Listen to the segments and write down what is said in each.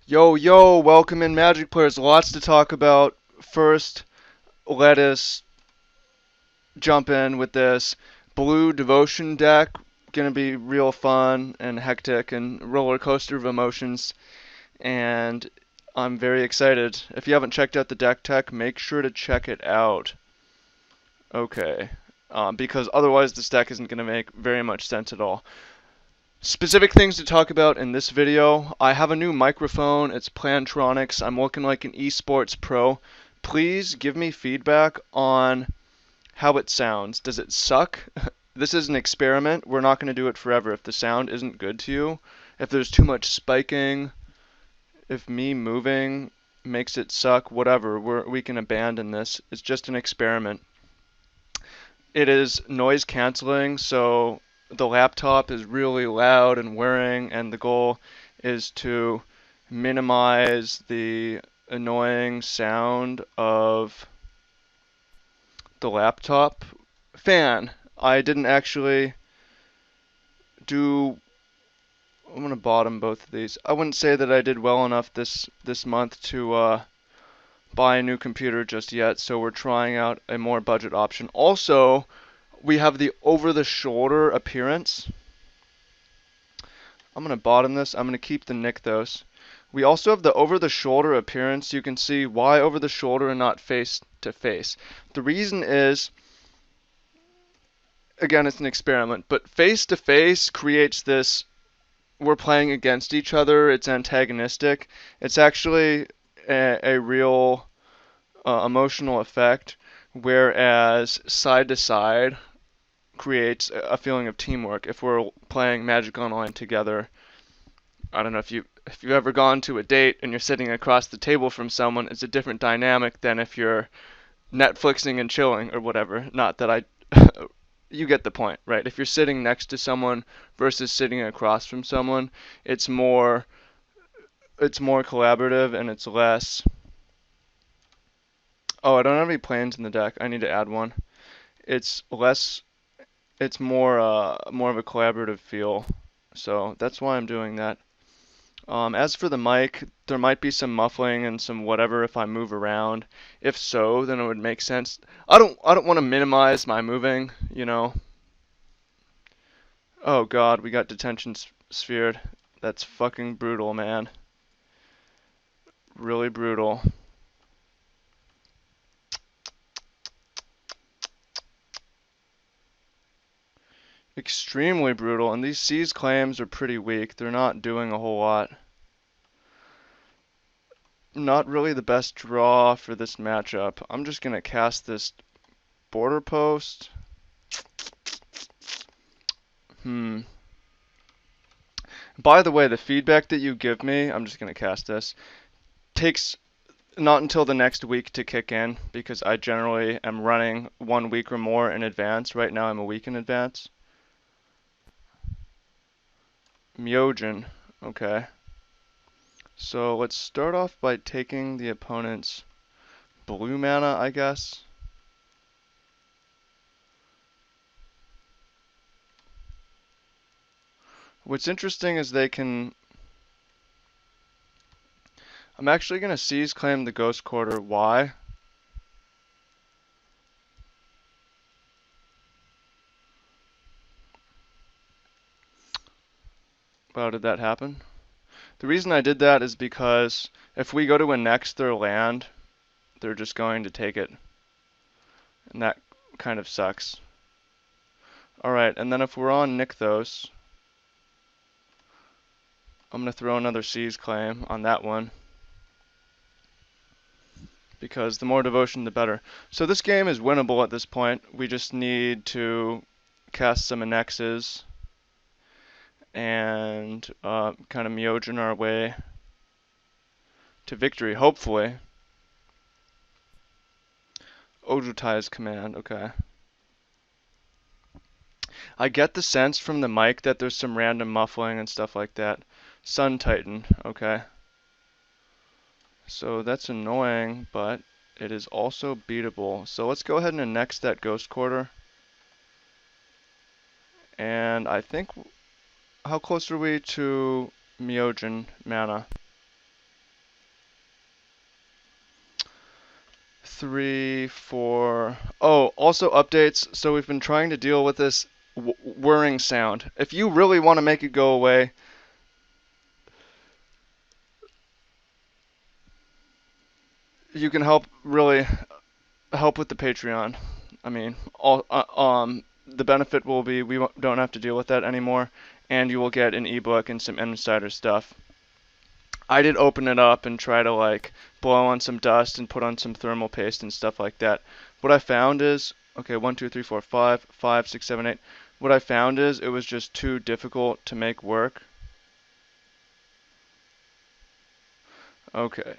Yo, yo, welcome in Magic players. Lots to talk about. First, let us jump in with this blue devotion deck. Gonna be real fun and hectic and roller coaster of emotions. And I'm very excited. If you haven't checked out the deck tech, make sure to check it out. Okay. Because otherwise this deck isn't gonna make very much sense at all. Specific things to talk about in this video. I have a new microphone. It's Plantronics. I'm looking like an esports pro. Please give me feedback on how it sounds. Does it suck? This is an experiment. We're not going to do it forever. If the sound isn't good to you, if there's too much spiking, if me moving makes it suck, whatever, we can abandon this. It's just an experiment. It is noise canceling, so the laptop is really loud and whirring, and the goal is to minimize the annoying sound of the laptop fan. I didn't actually do. I'm gonna bottom both of these. I wouldn't say that I did well enough this month to buy a new computer just yet, so we're trying out a more budget option. Also, we have the over-the-shoulder appearance. I'm going to bottom this. I'm going to keep the Nykthos. We also have the over-the-shoulder appearance. You can see why over-the-shoulder and not face-to-face. The reason is, again, it's an experiment, but face-to-face creates this, we're playing against each other, it's antagonistic. It's actually a real emotional effect, whereas side-to-side creates a feeling of teamwork. If we're playing Magic Online together, I don't know if you've ever gone to a date and you're sitting across the table from someone, it's a different dynamic than if you're Netflixing and chilling or whatever. Not that I you get the point, right? If you're sitting next to someone versus sitting across from someone, it's more collaborative and it's less. Oh, I don't have any planes in the deck. I need to add one. It's less it's more of a collaborative feel. So that's why I'm doing that. As for the mic, there might be some muffling and some whatever if I move around. If so, then it would make sense. I don't want to minimize my moving, you know. Oh God, we got detention sphered. That's fucking brutal, man. Really brutal. Extremely brutal, and these seize claims are pretty weak. They're not doing a whole lot. Not really the best draw for this matchup. I'm just gonna cast this border post. By the way, the feedback that you give me, I'm just gonna cast this, takes not until the next week to kick in because I generally am running 1 week or more in advance. Right now I'm a week in advance. Moden, okay. So let's start off by taking the opponent's blue mana, I guess. What's interesting is they can... I'm actually going to seize claim the Ghost Quarter. Why? How did that happen? The reason I did that is because if we go to annex their land, they're just going to take it. And that kind of sucks. Alright, and then if we're on Nykthos, I'm going to throw another seize claim on that one. Because the more devotion, the better. So this game is winnable at this point. We just need to cast some annexes and kind of Myogen our way to victory, hopefully. Ojutai's command, okay. I get the sense from the mic that there's some random muffling and stuff like that. Sun Titan, okay. So that's annoying, but it is also beatable. So let's go ahead and annex that Ghost Quarter. And I think, how close are we to Myogen mana? 3, 4. Oh, also updates. So we've been trying to deal with this whirring sound. If you really want to make it go away, you can really help with the Patreon. I mean, the benefit will be we don't have to deal with that anymore, and you will get an ebook and some insider stuff. I did open it up and try to like blow on some dust and put on some thermal paste and stuff like that. What I found is, okay, 1, 2, 3, 4, 5, 5, 6, 7, 8. What I found is it was just too difficult to make work. Okay.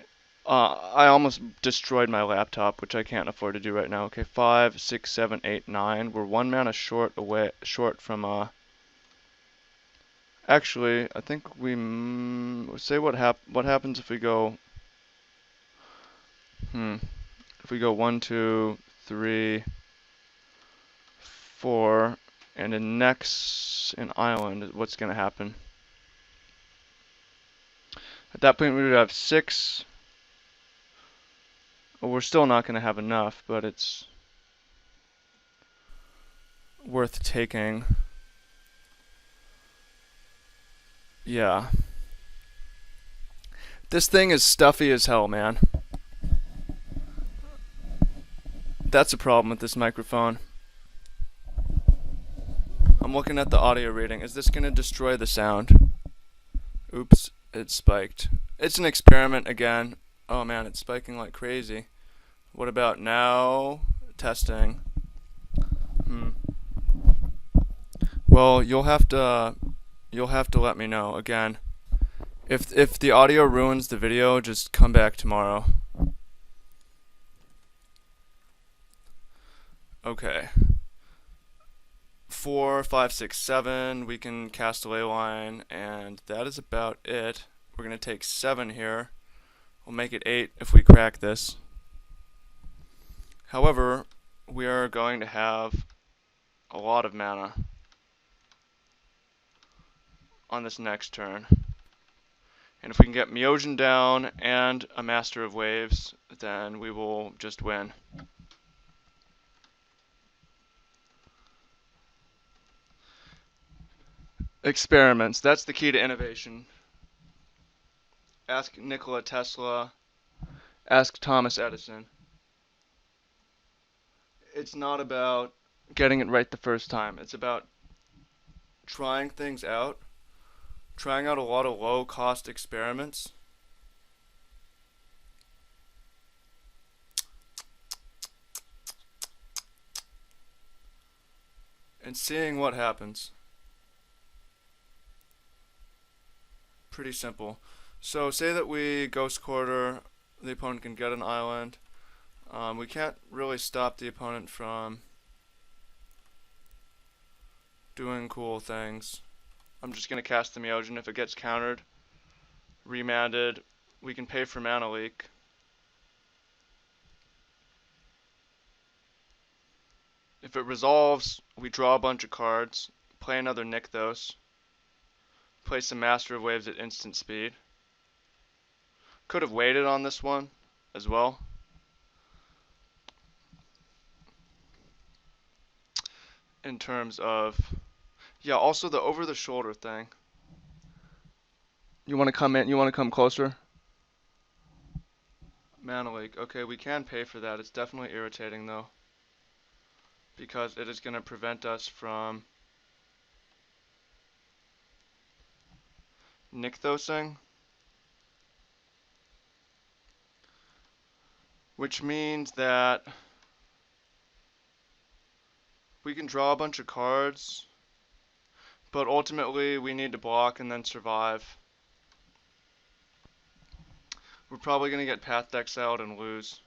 I almost destroyed my laptop, which I can't afford to do right now. Okay, 5, 6, 7, 8, 9. We're 1 mana short from Actually, I think we say what happens if we go. If we go 1, 2, 3, 4, and then next an island, what's gonna happen? At that point, we would have 6. Well, we're still not gonna have enough, but it's worth taking. Yeah. This thing is stuffy as hell, man. That's a problem with this microphone. I'm looking at the audio reading. Is this gonna destroy the sound? Oops, it spiked. It's an experiment again. Oh man, it's spiking like crazy. What about now? Testing. Well, you'll have to let me know again. If the audio ruins the video, just come back tomorrow. Okay. 4, 5, 6, 7. We can cast a ley line, and that is about it. We're gonna take 7 here. We'll make it 8 if we crack this. However, we are going to have a lot of mana on this next turn. And if we can get Moden down and a Master of Waves, then we will just win. Experiments. That's the key to innovation. Ask Nikola Tesla. Ask Thomas Edison. It's not about getting it right the first time. It's about trying things out. Trying out a lot of low-cost experiments. And seeing what happens. Pretty simple. So say that we Ghost Quarter, the opponent can get an island. We can't really stop the opponent from doing cool things. I'm just going to cast the Moden. If it gets countered, remanded, we can pay for mana leak. If it resolves, we draw a bunch of cards, play another Nykthos, play some Master of Waves at instant speed. Could have waited on this one as well. In terms of, yeah, also the over the shoulder thing. You want to come in? You want to come closer? Mana leak. Okay, we can pay for that. It's definitely irritating though, because it is going to prevent us from Nykthosing, which means that we can draw a bunch of cards, but ultimately we need to block and then survive. We're probably going to get Path Exiled and lose.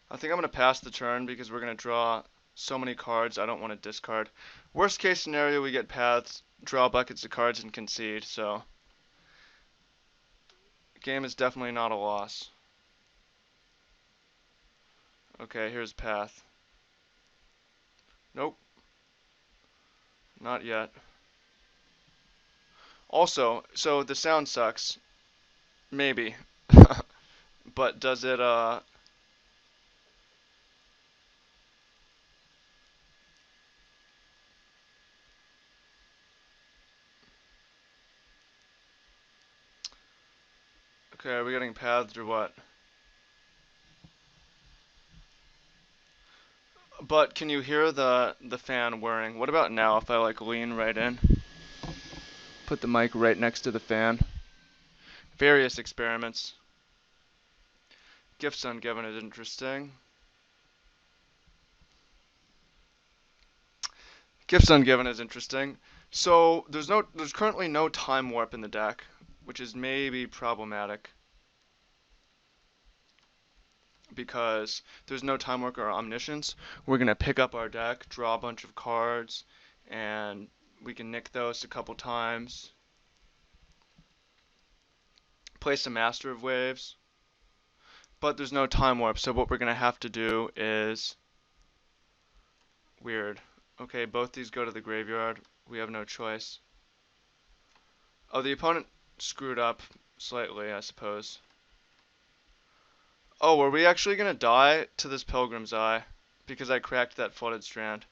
I think I'm going to pass the turn because we're going to draw so many cards I don't want to discard. Worst case scenario, we get paths, draw buckets of cards, and concede, so the game is definitely not a loss. Okay, here's path. Nope. Not yet. Also, so the sound sucks. Maybe. But does it, Okay, are we getting pathed or what? But can you hear the fan whirring? What about now if I like lean right in? Put the mic right next to the fan. Various experiments. Gifts ungiven is interesting. Gifts ungiven is interesting. So there's currently no time warp in the deck, which is maybe problematic because there's no time warp or omniscience. We're gonna pick up our deck, draw a bunch of cards, and we can nick those a couple times. Play some Master of Waves. But there's no time warp, so what we're gonna have to do is weird. Okay, both these go to the graveyard. We have no choice. Oh, the opponent screwed up slightly, I suppose. Oh, were we actually gonna die to this Pilgrim's Eye? Because I cracked that Flooded Strand.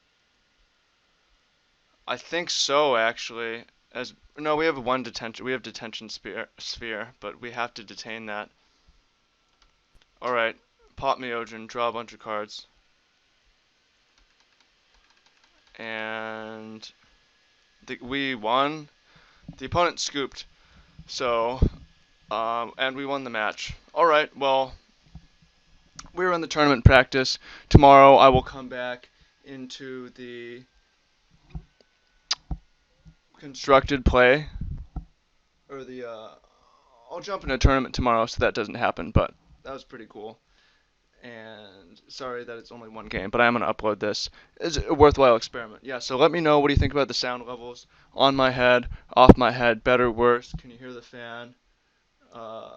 I think so, actually. As no, we have one detention. We have detention sphere, but we have to detain that. All right, pop Meogen, draw a bunch of cards, and we won. The opponent scooped, so and we won the match. All right, well, we're in the tournament practice. Tomorrow I will come back into the constructed play, or the I'll jump in a tournament tomorrow, so that doesn't happen. But that was pretty cool. And sorry that it's only one game, but I am gonna upload this. It's a worthwhile experiment. Yeah. So let me know, what do you think about the sound levels on my head, off my head, better, worse? Can you hear the fan? Uh,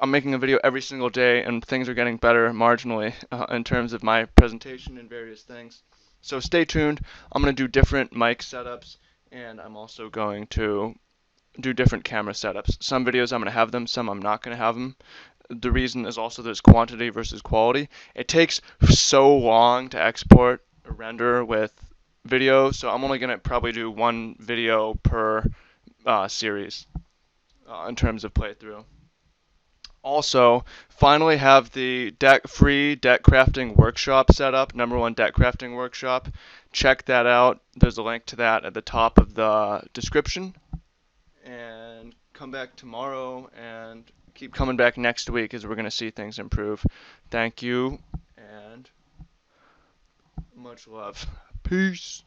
I'm making a video every single day, and things are getting better marginally in terms of my presentation and various things. So stay tuned. I'm going to do different mic setups, and I'm also going to do different camera setups. Some videos I'm going to have them, some I'm not going to have them. The reason is also there's quantity versus quality. It takes so long to export or render with video, so I'm only going to probably do one video per series in terms of playthrough. Also, finally have the free deck crafting workshop set up, #1 deck crafting workshop. Check that out. There's a link to that at the top of the description. And come back tomorrow and keep coming back next week as we're going to see things improve. Thank you and much love. Peace.